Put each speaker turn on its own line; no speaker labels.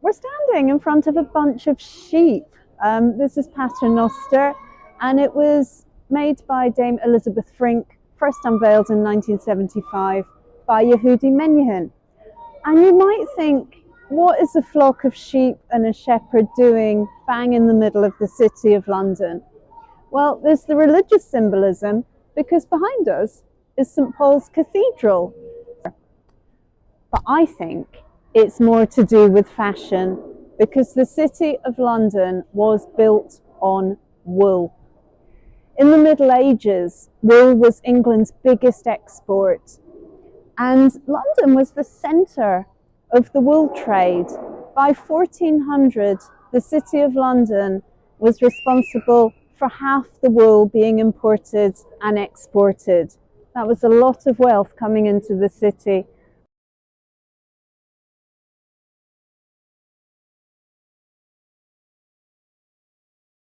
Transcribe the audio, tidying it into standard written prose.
We're standing in front of a bunch of sheep. This is Paternoster, and it was made by Dame Elizabeth Frink, first unveiled in 1975 by Yehudi Menuhin. And you might think, what is a flock of sheep and a shepherd doing bang in the middle of the city of London? Well, there's the religious symbolism, because behind us is St. Paul's Cathedral. But I think it's more to do with fashion, because the City of London was built on wool. In the Middle Ages, wool was England's biggest export, and London was the centre of the wool trade. By 1400, the City of London was responsible for half the wool being imported and exported. That was a lot of wealth coming into the city.